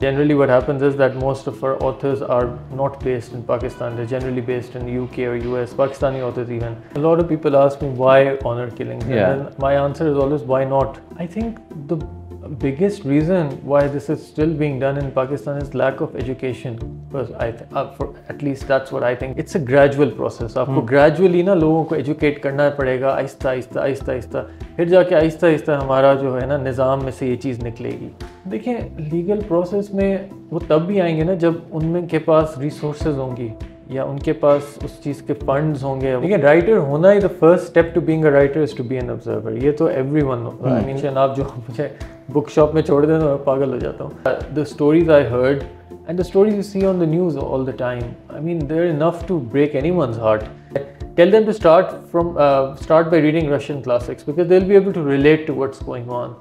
Generally what happens is that most of our authors are not based in Pakistan. They're generally based in UK or US, Pakistani authors even. A lot of people ask me why honor killings, and then my answer is always why not. I think the biggest reason why this is still being done in Pakistan is lack of education. Because at least that's what I think. It's a gradual process. आपको gradually ना लोगों को educate करना पड़ेगा, आहिस्ता आहिस्ता आहिस्ता आहिस्ता, फिर जाके आहिस्ता आहिस्ता हमारा जो है ना निज़ाम में से ये चीज़ निकलेगी. देखें, लीगल प्रोसेस में वो तब भी आएंगे ना जब उनके पास रिसोर्सेज होंगी या उनके पास उस चीज़ के फंड्स होंगे. लेकिन राइटर होना ही the first step to being a writer is to be an observer. ये तो एवरीवन आई मीन आप जो मुझे बुक शॉप में छोड़ दें तो मैं पागल हो जाता हूँ. The stories I heard and the stories you see on the news all the time, I mean, they're enough to break anyone's heart. Tell them to start by reading Russian classics because they'll be able to relate to what's going on.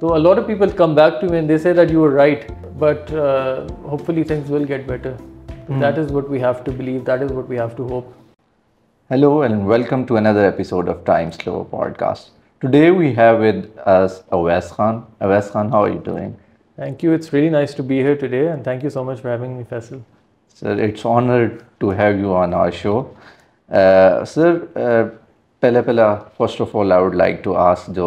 So a lot of people come back to me and they say that you were right, but hopefully things will get better. That is what we have to believe. That is what we have to hope. Hello and welcome to another episode of Timesglo podcast. Today we have with us Awais Khan. Awais Khan, how are you doing? Thank you. It's really nice to be here today, and thank you so much for having me, Faisal. Sir, it's honored to have you on our show. Sir, पहला first of all I would like to ask जो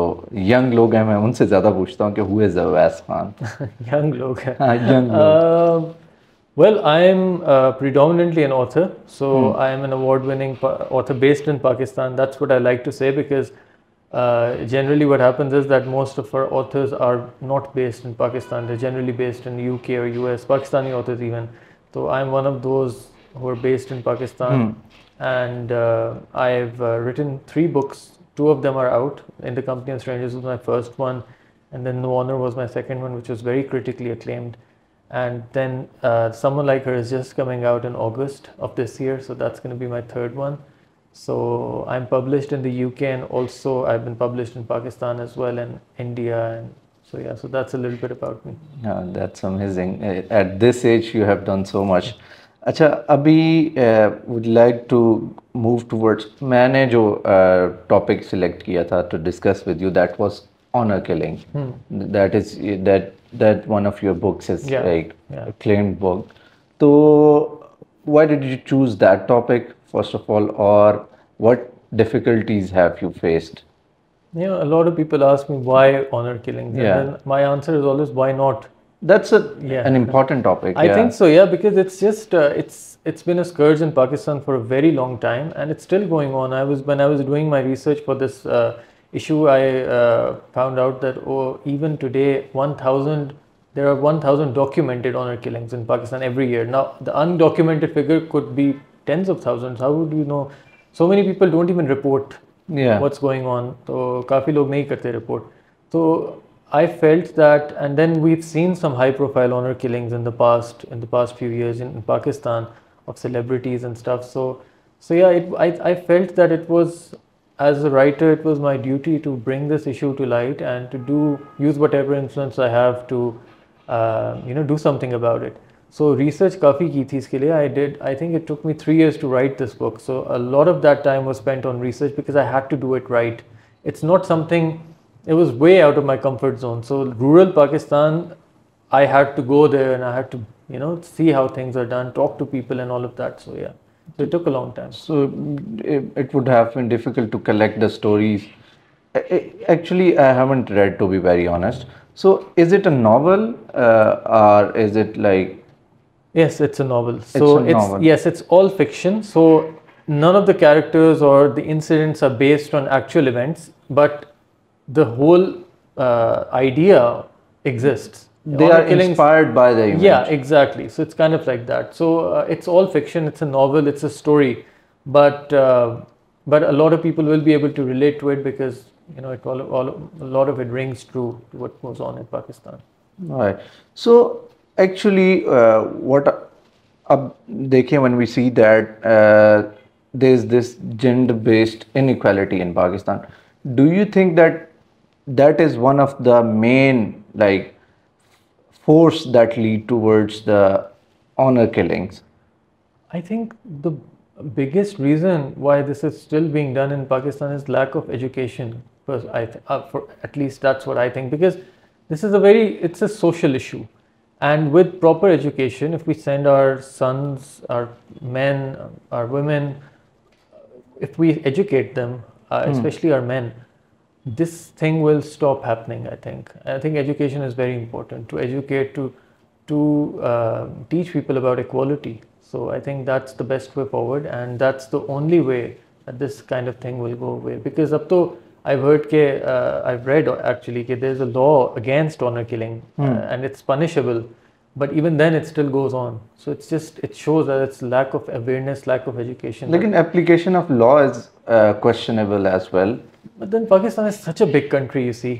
young लोग हैं मैं उनसे ज़्यादा पूछता हूँ कि who is Awais Khan? Young लोग हैं. Young लोग. Well, I am predominantly an author, so I am an award-winning author based in Pakistan. That's what I like to say because generally what happens is that most of our authors are not based in Pakistan. They're generally based in UK or US, Pakistani authors even. So I'm one of those who are based in Pakistan. And I've written 3 books. 2 of them are out. In the Company of Strangers was my first one, and then No Honor was my second one, which was very critically acclaimed. And then Someone Like Her is just coming out in August of this year, so that's going to be my 3rd one. So I'm published in the UK, and also I've been published in Pakistan as well, and India, and so that's a little bit about me. Yeah, that's amazing. At this age you have done so much. अच्छा अभी would like to move towards मैंने जो topic select किया था to discuss with you, that was honor killing. That is that one of your books is acclaimed book. So why did you choose that topic first of all, or what difficulties have you faced? You know, a lot of people ask me why honor killings, and then my answer is always why not. That's an important topic. I think so, because it's just it's been a scourge in Pakistan for a very long time, and it's still going on. When I was doing my research for this issue, I found out that even today, there are 1,000 documented honor killings in Pakistan every year. Now, the undocumented figure could be tens of thousands. How would you know? So many people don't even report what's going on. So, काफी लोग नहीं करते report. So, I felt that, and then we've seen some high-profile honor killings in the past few years in Pakistan of celebrities and stuff. So I felt that it was, as a writer, it was my duty to bring this issue to light and to use whatever influence I have to, do something about it. So research काफ़ी की थी इसके लिए. I think it took me 3 years to write this book. So a lot of that time was spent on research because I had to do it right. It's not something, it was way out of my comfort zone. So rural Pakistan, I had to go there and I had to, see how things are done, talk to people and all of that. So so it took a long time. So it would have been difficult to collect the stories. Actually, I haven't read, to be very honest. So is it a novel or is it like? Yes, it's a novel. It's all fiction. So none of the characters or the incidents are based on actual events, but the whole idea exists. They are inspired by the event. Yeah, exactly. So it's kind of like that. So it's all fiction. It's a novel. It's a story, but a lot of people will be able to relate to it because a lot of it rings true to what goes on in Pakistan. All right. So actually, देखिए, when we see that there is this gender-based inequality in Pakistan, do you think that is one of the main force that lead towards the honor killings? I think the biggest reason why this is still being done in Pakistan is lack of education. At least that's what I think, because this is it's a social issue. And with proper education, if we send our sons, our men, our women, if we educate them, especially our men, this thing will stop happening. I think education is very important, to educate, to teach people about equality. So I think that's the best way forward, and that's the only way that this kind of thing will go away. Because up to I've read actually that there's a law against honor killing, and it's punishable, but even then it still goes on. So it shows that it's lack of awareness, lack of education. Lekin application of law is questionable as well. But then Pakistan is such a big country, you see.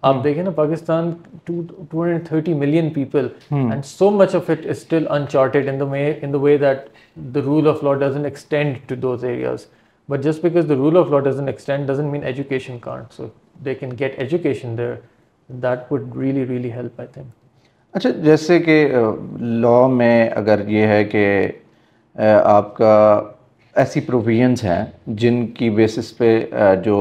आप देखें ना, Pakistan 230 million people, and so much of it is still uncharted in the way that the rule of law doesn't extend to those areas. But just because the rule of law doesn't extend doesn't mean education can't. So they can get education there. That would really, really help, I think. अच्छा, जैसे कि law में अगर ये है कि आपका ऐसी प्रोविजंस हैं जिनकी बेसिस पे जो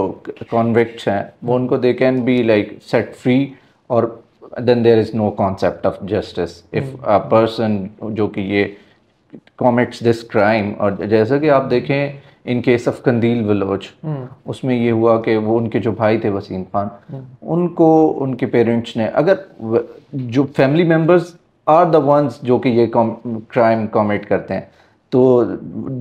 कॉन्विक्ट्स हैं वो उनको they can be like set free, और then there is no concept of justice if a person जो कि ये कॉमिट्स दिस क्राइम। और जैसा कि आप देखें इन केस ऑफ कंदील विलोच, उसमें ये हुआ कि वो उनके जो भाई थे वसीम खान, उनको उनके पेरेंट्स ने, अगर जो family members are the ones जो कि ये क्राइम कॉमिट करते हैं, तो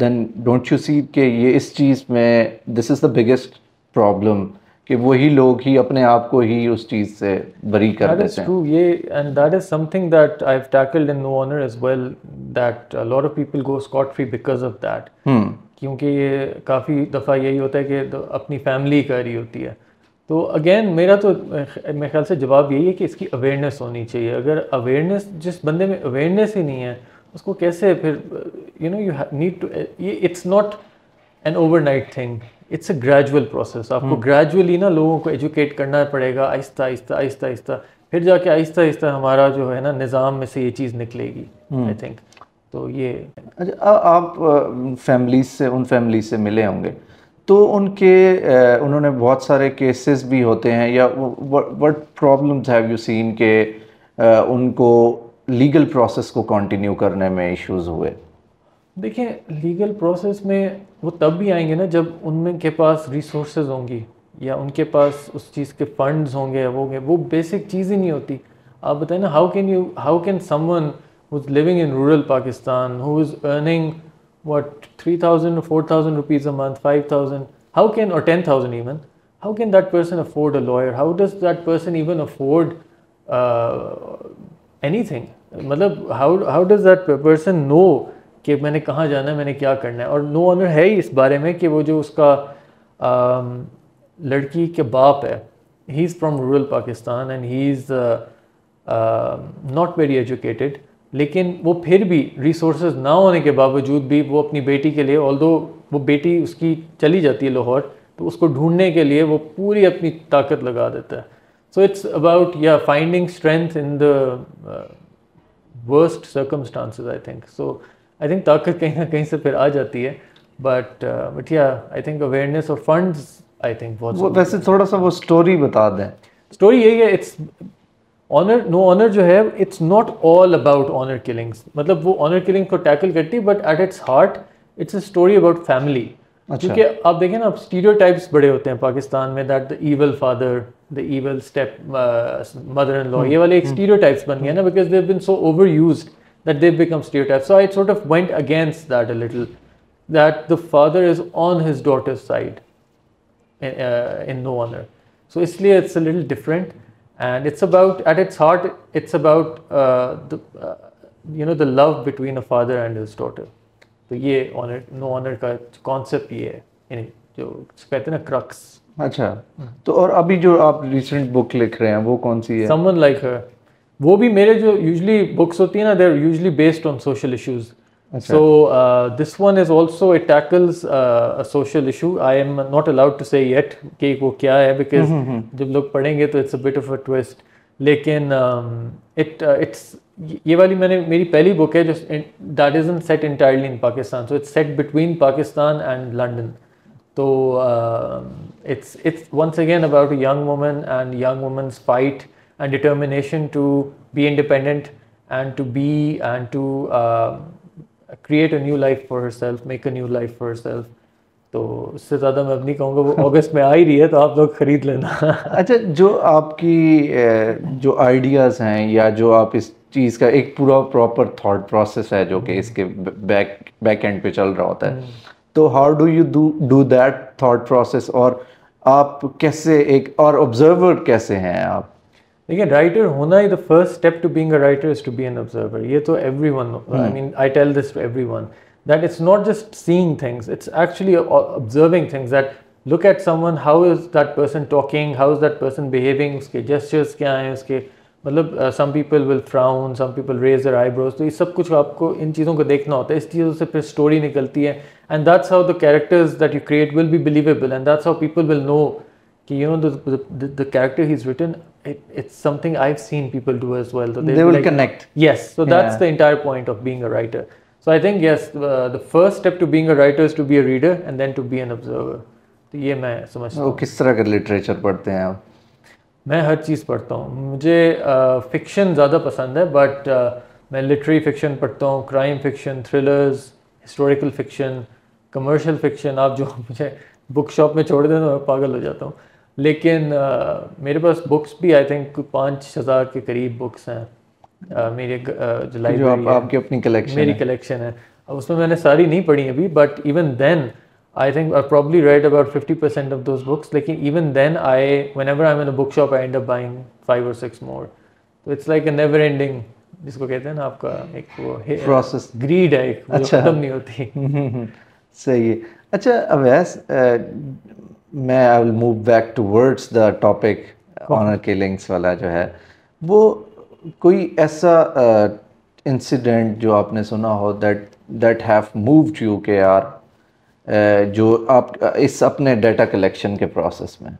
देन डोंट यू सी कि ये इस चीज़ में this is the biggest problem कि वही लोग ही अपने आप को ही उस चीज़ से बरी कर देते हैं। That is true, ये, and that is something that I've tackled in No Honor as well, that a lot of people go scot free because of that. क्योंकि ये काफ़ी दफ़ा यही होता है कि अपनी फैमिली कर रही होती है। तो अगेन मेरा तो मेरे ख्याल से जवाब यही है कि इसकी अवेयरनेस होनी चाहिए। अगर अवेयरनेस, जिस बंदे में अवेयरनेस ही नहीं है, उसको कैसे फिर you need to, it's not an overnight thing, it's a gradual process. आपको ग्रेजुअली ना लोगों को एजुकेट करना पड़ेगा, आहिस्ता आहिस्ता आहिस्ता आहिस्ता, फिर जाके आहिस्ता आहिस्ता हमारा जो है ना निज़ाम में से ये चीज़ निकलेगी, आई थिंक। तो ये अच्छा, आप उन फैमिलीज से मिले होंगे, तो उन्होंने बहुत सारे केसेस भी होते हैं, या what problems have you seen के उनको लीगल प्रोसेस को कंटिन्यू करने में इश्यूज हुए? देखिए, लीगल प्रोसेस में वो तब भी आएंगे ना जब उनमें के पास रिसोर्सेज होंगी, या उनके पास उस चीज़ के फंड्स होंगे, वो बेसिक चीज़ ही नहीं होती। आप बताएं ना, how can someone who's living in rural Pakistan, who is earning what 3,000 or 4,000 rupees a month, 5,000, how can, or 10,000 even, how can that person afford a lawyer? How does that person even afford anything? मतलब how does that person know कि मैंने कहाँ जाना है, मैंने क्या करना है? और नो ऑनर है ही इस बारे में कि वो जो उसका लड़की के बाप है, he is from rural Pakistan and he is not very educated, लेकिन वो फिर भी रिसोर्सेज ना होने के बावजूद भी वो अपनी बेटी के लिए, ऑल्दो वो बेटी उसकी चली जाती है लाहौर, तो उसको ढूंढने के लिए वो पूरी अपनी ताकत लगा देता है। So it's about finding strength in the worst circumstances, I think. So I think ताकत कहीं ना कहीं से फिर आ जाती है, बट आई थिंक अवेयरनेस और फंड्स, आई थिंक बहुत। वैसे थोड़ा सा वो स्टोरी बता दें। स्टोरी यही है, इट्स ऑनर, नो ऑनर जो है, it's not all about honour killings. मतलब वो ऑनर किलिंग को टैकल करती है, but at its heart it's a story about family. क्योंकि आप देखें ना, स्टीरियोटाइप्स बड़े होते हैं पाकिस्तान में, that the evil father, the evil step mother in law, ये वाले एक स्टीरियोटाइप्स बन गए ना, because they have been so over used that they become stereotypes. So I sort of went against that a little, that the father is on his daughter's side in no honour. So इसलिए it's a little different, and it's about, at its heart, it's about the love between a father and his daughter. तो ये honour, no honour का concept ये है, जो कहते हैं ना क्रक्स। अच्छा, तो और अभी जो आप रिसेंट बुक लिख रहे हैं वो कौन सी है? Someone like her. वो भी मेरे जो यूजली बुक्स होती है ना, they are usually based on social issues. So this one is also, it tackles a social issue. I am not allowed to say yet कि वो क्या है, because जब लोग पढ़ेंगे तो it's a bit of a twist. लेकिन it's ये वाली मेरी पहली बुक है जो that isn't set entirely in Pakistan. So it's set between Pakistan and London. So it's once again about a young woman and young woman's fight and determination to be independent and to be and to create a new life for herself, make a new life for herself. तो उससे ज़्यादा मैं अब नहीं कहूँगा, वो अगस्त में आ ही रही है तो आप लोग खरीद लेना। अच्छा, जो आपकी जो आइडियाज़ हैं या जो आप इस चीज़ का एक पूरा प्रॉपर थॉट प्रोसेस है जो कि इसके बैक एंड पे चल रहा होता है, तो how do you do that thought process, और आप कैसे एक और ऑब्जर्वर कैसे हैं आप? देखिए, राइटर होना ही the first step to being a writer is to be an observer. ये तो everyone, I mean I tell this to everyone that it's not just seeing things, it's actually observing things, that look at someone, how is that person talking, how is that person behaving, uske gestures kya hain, uske मतलब some people will frown, some people raise their eyebrows, तो ये सब कुछ आपको इन चीज़ों को देखना होता है, इस चीज़ों से फिर स्टोरी निकलती है, and that's how the characters that you create will be believable, and that's how people will know कि you know the character he's written, it's something I've seen people do as well, so they will like, connect. Yes, so that's the entire point of being a writer. So I think yes, the first step to being a writer is to be a reader and then to be an observer. तो ये मैं समझता हूँ। किस तरह का literature पढ़ते हैं आप? मैं हर चीज़ पढ़ता हूँ। मुझे फिक्शन ज़्यादा पसंद है, बट मैं लिटरेरी फिक्शन पढ़ता हूँ, crime fiction, thrillers, historical fiction, commercial fiction. आप जो मुझे बुक शॉप में छोड़ दें तो मैं पागल हो जाता हूँ। लेकिन मेरे पास बुक्स भी आई थिंक 5,000 के करीब बुक्स हैं। मेरी जो लाइब्रेरी है, आपकी अपनी कलेक्शन मेरी कलेक्शन है। अब उसमें मैंने सारी नहीं पढ़ी अभी, but even then I think I probably read about 50% of those books, लेकिन even then I whenever I am in a book shop I end up buying 5 or 6 more. तो it's like a never ending, जिसको कहते हैं ना आपका एक वो process, grid है, एक वो खत्म नहीं होती। सही है। अच्छा अवैस, मैं I will move back towards the topic honour killings वाला जो है, वो कोई ऐसा इंसिडेंट जो आपने सुना हो दैट हैव मूव्ड यू के यार, जो आप इस अपने डाटा कलेक्शन के प्रोसेस में?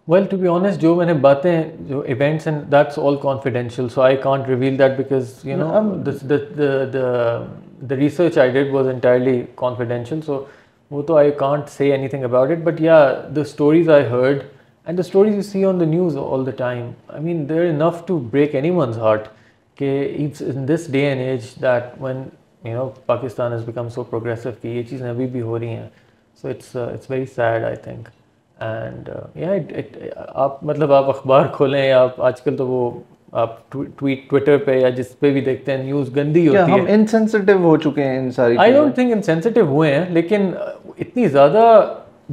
वेल टू बी ऑनेस्ट, जो मैंने बातें, जो events and that's all confidential, so I can't reveal that because you know the research I did was entirely confidential, so वो तो I can't say anything about it. But yeah the stories I heard and the stories you see on the news all the time, I mean they're enough to break anyone's heart. It's in this day and age that when you know Pakistan has become so progressive कि ये चीज़ें अभी भी हो रही हैं, so it's very sad I think, and yeah आप मतलब आप अखबार खोलें, आप आजकल तो वो आप ट्विटर पे या जिस पे भी देखते हैं न्यूज़ गंदी होती है। हम इनसेंसिटिव हो चुके हैं इन सारी आई डोंट थिंक इनसेंसिटिव हुए हैं, लेकिन इतनी ज़्यादा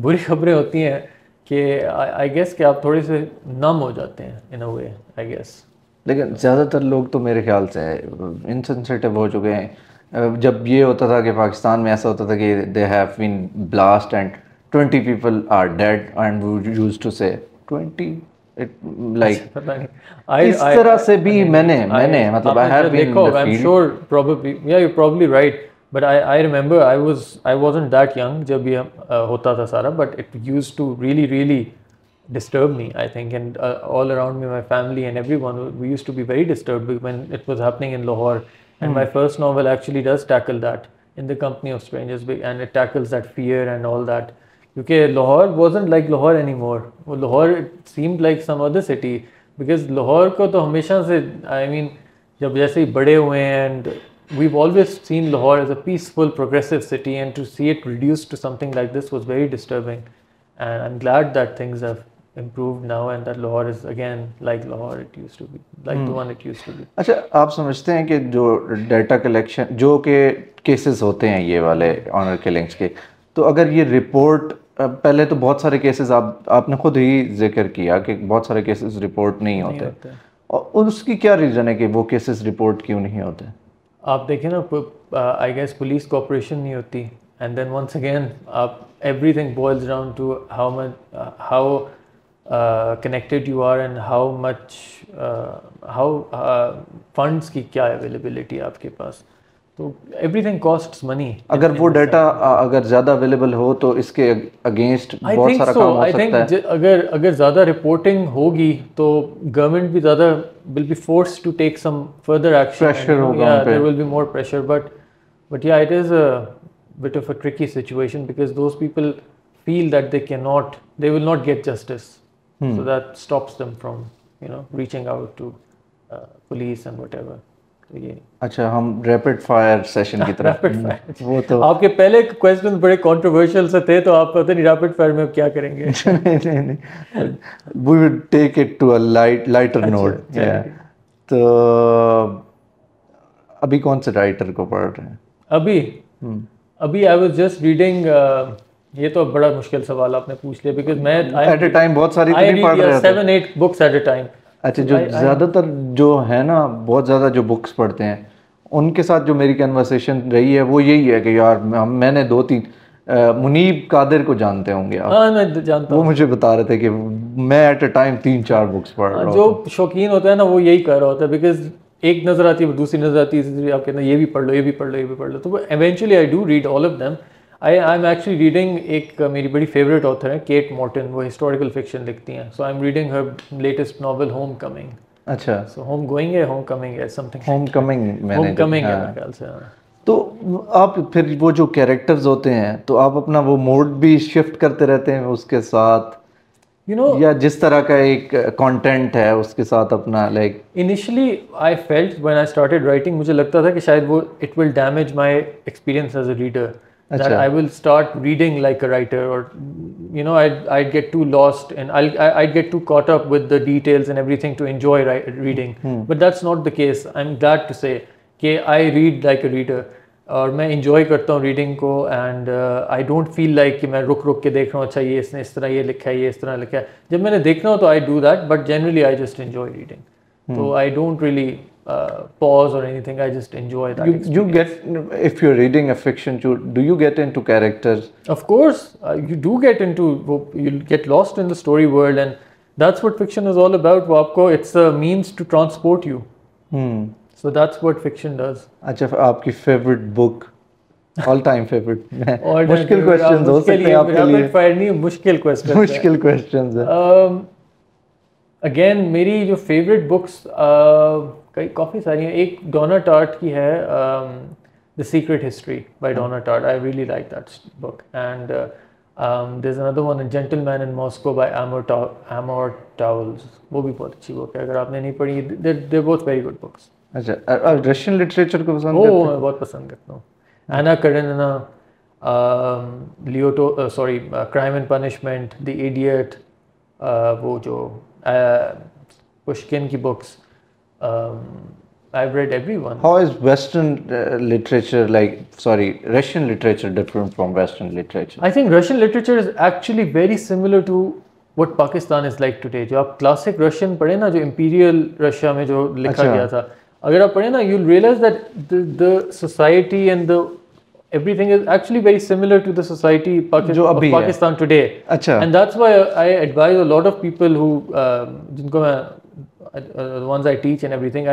बुरी खबरें होती हैं कि आई गेस कि आप थोड़े से नम हो जाते हैं इन अ वे, आई गेस। लेकिन ज़्यादातर लोग तो मेरे ख्याल से इनसेंसिटिव हो चुके हैं। जब ये होता था कि पाकिस्तान में ऐसा होता था कि they have been blast and 20 people are dead and we used to say 20, like इस तरह से भी मैंने मतलब I have been in the field. I'm sure probably, yeah, you're probably right. But I remember I wasn't that young जब ये होता था सारा, but it used to really disturb me, I think, and all around me, my family and everyone, we used to be very disturbed when it was happening in Lahore. And my first novel actually does tackle that, In the Company of Strangers, and it tackles that fear and all that. Because Lahore wasn't like Lahore anymore. Lahore, it seemed like some other city, because Lahore को तो हमेशा से, I mean, जब जैसे ही बड़े हुए हैं, and we've always seen Lahore as a peaceful, progressive city, and to see it reduced to something like this was very disturbing. And I'm glad that things have improved now, and that Lahore is again like Lahore it used to be, like the one it used to be. अच्छा, आप समझते हैं कि जो data collection, जो के cases होते हैं ये वाले ऑनर किलिंग्स के, तो अगर ये रिपोर्ट, पहले तो बहुत सारे केसेस आपने खुद ही जिक्र किया कि बहुत सारे केसेस रिपोर्ट नहीं होते, और उसकी क्या रीज़न है कि वो केसेस रिपोर्ट क्यों नहीं होते? आप देखें ना, आई गेस पुलिस कोऑपरेशन नहीं होती, एंड देन वंस अगेन आप everything boils down to how connected you are and how funds की क्या अवेलेबिलिटी है आपके पास, तो एवरीथिंग कॉस्ट्स मनी। अगर वो डाटा अगर ज़्यादा अवेलेबल हो तो इसके अगेंस्ट बहुत सारा काम हो सकता है। अगर ज़्यादा रिपोर्टिंग होगी तो गवर्नमेंट भी ज़्यादा will be forced to take some further action. Pressure and, there will be more pressure, but yeah, it is a bit of a tricky situation, because those people feel that they will not get justice, so that stops them from reaching out to police and whatever. तो ये अच्छा, हम rapid fire session की तरफ rapid fire. वो तो आपके पहले क्वेश्चन बड़े कंट्रोवर्शियल से थे, तो आप पता नहीं रैपिड फायर में अब क्या करेंगे। नहीं, we would take it to a lighter अच्छा note. चलिए Yeah. ठीक। तो अभी कौन से राइटर को पढ़ रहे हैं? अभी अभी आई वाज जस्ट रीडिंग, ये तो बड़ा मुश्किल सवाल आपने पूछ लिया, बिकॉज मैं एट ए टाइम बहुत सारी तो आई नहीं पढ़ रीड रहे थे? 7-8 बुक्स एट अ टाइम। अच्छा, जो ज़्यादातर जो है ना, बहुत ज़्यादा जो बुक्स पढ़ते हैं, उनके साथ जो मेरी कन्वर्सेशन रही है वो यही है कि यार मैंने 2-3 मुनीब कादिर को जानते होंगे आप? हाँ मैं जानता वो हूँ। मुझे बता रहे थे कि मैं एट ए टाइम 3-4 बुक्स पढ़ रहा जो हूँ। शौकीन होता है ना वो यही कर रहा होता है, बिकॉज एक नज़र आती है, दूसरी नज़र आती है, तीसरी आप कहते हैं ये भी पढ़ लो, ये भी पढ़ लो, ये भी पढ़ लो, तो eventually I do read all of them. I am actually reading, एक मेरी बड़ी फेवरेट ऑथर है केट मॉर्टन, वो हिस्टोरिकल फिक्शन लिखती हैं, so I am reading her latest novel homecoming. अच्छा, सो होम गोइंग है, होम कमिंग है, समथिंग होम कमिंग मैंने होम कमिंग है हाँ। मेरे ख्याल से। हाँ। तो आप फिर वो जो कैरेक्टर्स होते हैं, तो आप अपना वो मोड भी शिफ्ट करते रहते हैं उसके साथ, यू नो, या जिस तरह का एक कंटेंट है उसके साथ अपना like? Initially I felt when I started writing, मुझे लगता था कि शायद वो it will damage my experience as a reader, that I will start reading like a writer, or you know I'd get too lost and I'd get too caught up with the details and everything to enjoy reading. But that's not the case. I'm glad to say कि I read like a reader और मैं enjoy करता हूँ reading को, and I don't feel like कि मैं रुक रुक के देख रहा हूँ, अच्छा ये इसने इस तरह ये लिखा है, ये इस तरह लिखा है। जब मैंने देखना हो तो I do that, but generally I just enjoy reading. So I don't really pause or anything. I just enjoy that experience. You get, if you're reading a fiction, do you get into characters? Of course, you do get into, you'll get lost in the story world, and that's what fiction is all about. वो आपको, it's a means to transport you. So that's what fiction does. अच्छा, आपकी favourite book, all time favourite? मुश्किल Mushkil questions हो सकते हैं आपके लिए। rapid fire नहीं, मुश्किल questions मुश्किल क्वेश्चंस है। अगेन मेरी जो फेवरेट बुक्स कई काफ़ी सारी हैं। एक डोना टार्ट की है, the secret history by Donna Tartt, I really like that book, and there is another one, gentleman in Moscow by Amor Towles, वो भी बहुत अच्छी बुक है, अगर आपने नहीं पढ़ी, they both very good books. अच्छा, रशियन लिटरेचर को पसंद करते हैं? मैं बहुत पसंद करता हूँ। एना करेनिना, लियोटो, sorry, crime and punishment, the idiot, वो जो पुश्किन की books, I've read everyone. How is Western literature, like, sorry, Russian literature different from Western literature? I think Russian literature is actually very similar to what Pakistan is like today. जो आप classic Russian पढ़े ना, जो imperial Russia में जो लिखा गया था, अगर आप पढ़े ना, you'll realize that the society and the everything is actually very similar to the society of Pakistan today. अच्छा. And that's why I advise a lot of people who जिनको मैं the ones I teach and everything, I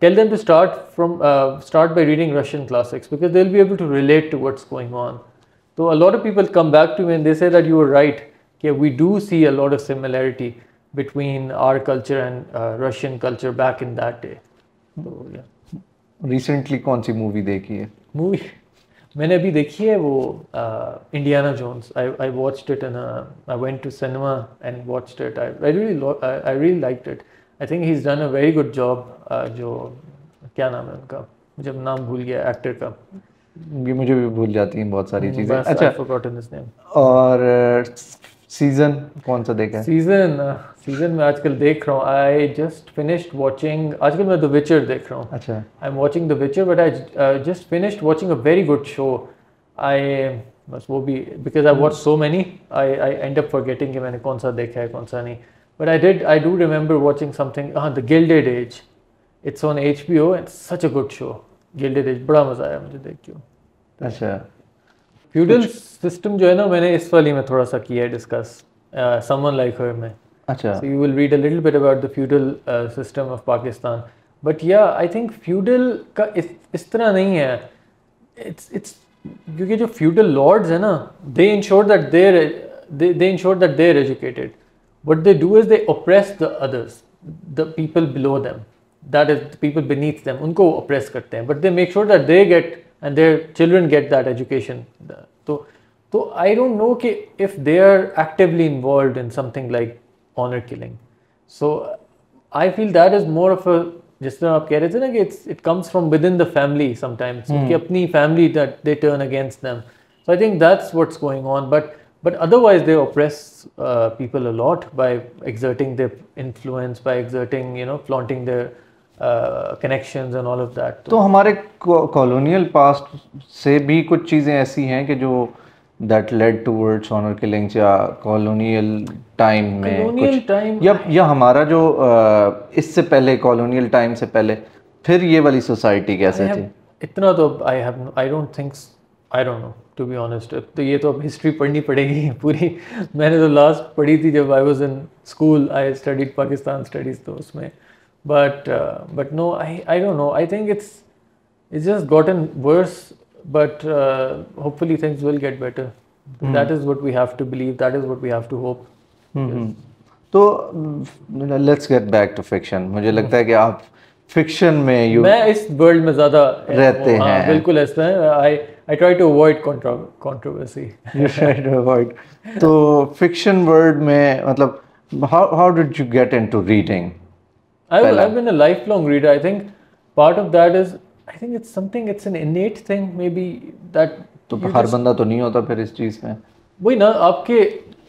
tell them to start by reading Russian classics, because they'll be able to relate to what's going on. So a lot of people come back to me and they say that you were right. Okay, we do see a lot of similarity between our culture and Russian culture back in that day. So yeah. Recently कौन सी movie देखी है? Movie मैंने अभी देखी है वो Indiana Jones. I watched it and I went to cinema and watched it. I really liked it. I think he's done a very good job. जो क्या नाम है उनका, मुझे नाम भूल गया एक्टर का, ये मुझे भी भूल जाती हैं बहुत सारी चीजें। अच्छा, I've forgotten his name. और सीजन कौन सा देखा है? सीजन में आजकल देख रहा हूँ, आई जस्ट फिनिश्ड वॉचिंग, आजकल मैं द विचर देख रहा हूँ। अच्छा, I am watching the Witcher, but I just finished watching a very good show. बस वो भी because I watch so many, I end up forgetting कि मैंने कौन सा देखा है कौन सा नहीं, but I do remember watching something, हाँ, the gilded age, it's on HBO, it's such a good show, gilded age, बड़ा मजा आया मुझे देख के। अच्छा, फ्यूडल सिस्टम जो है ना, मैंने इस वाली में थोड़ा सा किया है डिस्कस, समवन लाइक हर में। अच्छा, so you will read a little bit about the feudal system of Pakistan, but yeah, I think feudal का इस तरह नहीं है, it's क्योंकि जो feudal lords है ना, they ensure that they're educated. What they do is they oppress the others, the people below them, that is the people beneath them, उनको oppress करते हैं, but they make sure that they get and their children get that education. So I don't know if they are actively involved in something like honor killing. So I feel that is more of a जिस तरह आप कह रहे थे ना कि it comes from within the family sometimes. उनकी अपनी family that they turn against them. So I think that's what's going on. But otherwise they oppress people a lot by exerting their influence, by exerting, flaunting their connections and all of that. तो हमारे colonial past से भी कुछ चीज़ें ऐसी हैं कि जो that led towards honor killings या कॉलोनियल टाइम में कुछ या हमारा जो इससे पहले कॉलोनियल टाइम से पहले फिर ये वाली सोसाइटी कैसे थी? इतना तो I don't think, I don't know to be honest. तो ये तो अब हिस्ट्री पढ़नी पड़ेगी पूरी. मैंने तो लास्ट पढ़ी थी जब I was in school. I studied Pakistan studies तो उसमें. But no, I don't know. I think it's just gotten worse. But hopefully things will get better. That is what we have to believe. That is what we have to hope. तो let's get back to fiction. मुझे लगता है कि आप fiction में मैं इस world में ज़्यादा रहते हैं. हाँ, बिल्कुल ऐसा है. I try to avoid controversy. You try to avoid. तो fiction world में मतलब how did you get into reading? I've been a lifelong reader. I think part of that is, I think it's an innate thing maybe that. तो हर बंदा तो नहीं होता फिर इस चीज़ में. वही ना आपके,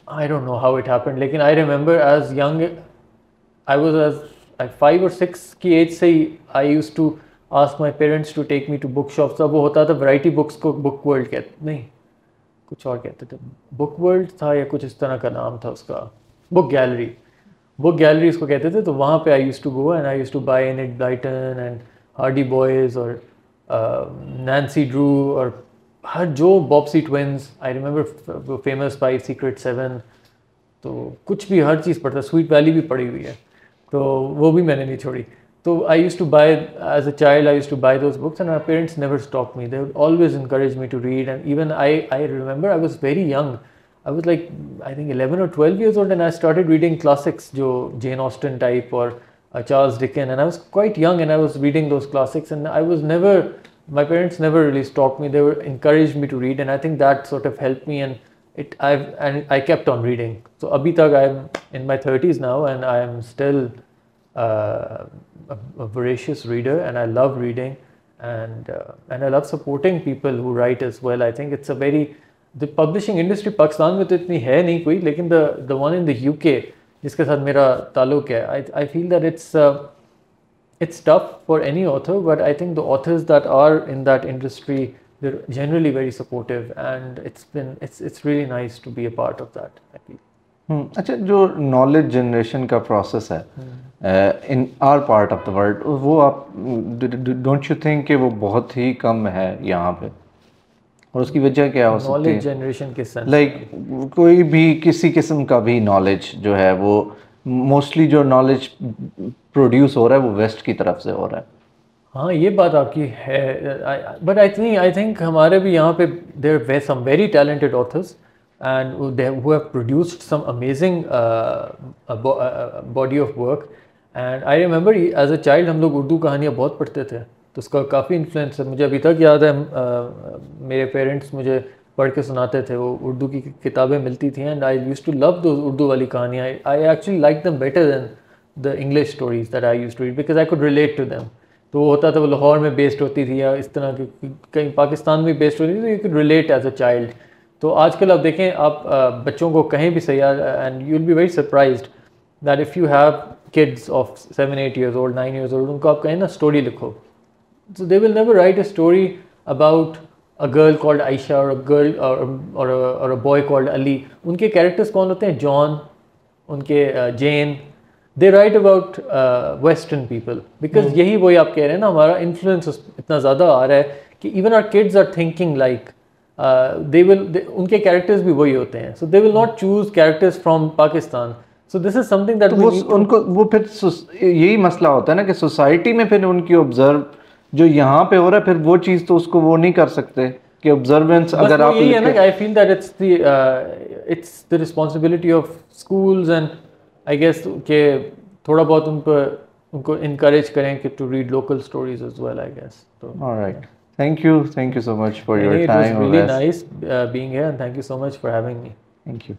I don't know how it happened, लेकिन I remember as young, I was as 5 or 6 की एज से ही I used to ask my parents to take me to bookshops. अब वो होता था वैरायटी बुक्स को बुक वर्ल्ड कहते, नहीं कुछ और कहते थे, बुक वर्ल्ड था या कुछ इस तरह का नाम था उसका, बुक गैलरी इसको कहते थे. तो वहाँ पे I used to go and I used to buy Enid Blyton and Hardy Boys और Nancy Drew और हर जो Bobbsey twins, I remember famous 5 secret 7, तो कुछ भी हर चीज़ पढ़ता. स्वीट वैली भी पढ़ी हुई है तो वो भी मैंने नहीं छोड़ी. तो I used to buy as a child, I used to buy those books and my parents never stop me. They would always encourage me to read. And even I remember I was very young. I was like I think 11 or 12 years old and I started reading classics, जो Jane Austen type or Charles Dickens, and I was quite young and I was reading those classics and I was never, my parents never really stopped me. They were encouraged me to read and I think that sort of helped me and I kept on reading. So abhi tak I'm in my 30s now and I am still a voracious reader and I love reading and I love supporting people who write as well. I think it's a very, the publishing industry Pakistan में तो इतनी है नहीं कोई, लेकिन the one in the UK जिसके साथ मेरा ताल्लुक है, I feel that it's tough for any author, but I think the authors that are in that industry, they're generally very supportive and it's really nice to be a part of that, I feel. अच्छा, जो knowledge generation का process है in our part of the world, वो आप don't you think कि वो बहुत ही कम है यहाँ पे, और उसकी वजह क्या हो सकती है? नॉलेज जनरेशन के सेंस लाइक कोई भी किसी किस्म का भी नॉलेज जो है वो मोस्टली जो नॉलेज प्रोड्यूस हो रहा है वो वेस्ट की तरफ से हो रहा है. हाँ, ये बात आपकी है. बट आई थिंक हमारे भी यहाँ पे there are some very talented authors and who have produced some amazing body of work. And I remember as a child हम लोग उर्दू कहानियाँ बहुत पढ़ते थे, तो उसका काफ़ी इन्फ्लुएंस है. मुझे अभी तक याद है मेरे पेरेंट्स मुझे पढ़ के सुनाते थे, वो उर्दू की किताबें मिलती थी and I used to love those Urdu वाली कहानियाँ. I actually like them better than the English stories that I used to read because I could relate to them. तो वो होता था वो लाहौर में बेस्ड होती थी या इस तरह की कहीं पाकिस्तान में बेस्ड होती थी, तो you could relate as a child. तो आजकल आप देखें, आप बच्चों को कहीं भी सही, and you will be very surprised that if you have kids of 7-8 years old, 9 years old, उनको आप कहें ना स्टोरी लिखो, so they will never write a story about a girl called Aisha or a girl or a boy called Ali. उनके characters कौन होते हैं? John, उनके Jane. They write about western people because यही वही आप कह रहे हैं ना, हमारा इन्फ्लुएंस इतना ज़्यादा आ रहा है कि even our kids are thinking like उनके कैरेक्टर्स भी वही होते हैं. So they will not choose characters from Pakistan. So this is something that उनको वो फिर यही मसला होता है ना कि सोसाइटी में फिर उनकी ऑब्जर्व जो यहाँ पे हो रहा है, फिर वो चीज़ तो उसको वो नहीं कर सकते कि ऑब्जर्वेंस अगर आप यही है ना. I feel that it's the responsibility of schools and I guess के थोड़ा बहुत उनको इनकरेज करें कि to read local stories as well, I guess. Alright, thank you so much for your time. It was really nice being here and thank you so much for having me. Thank you.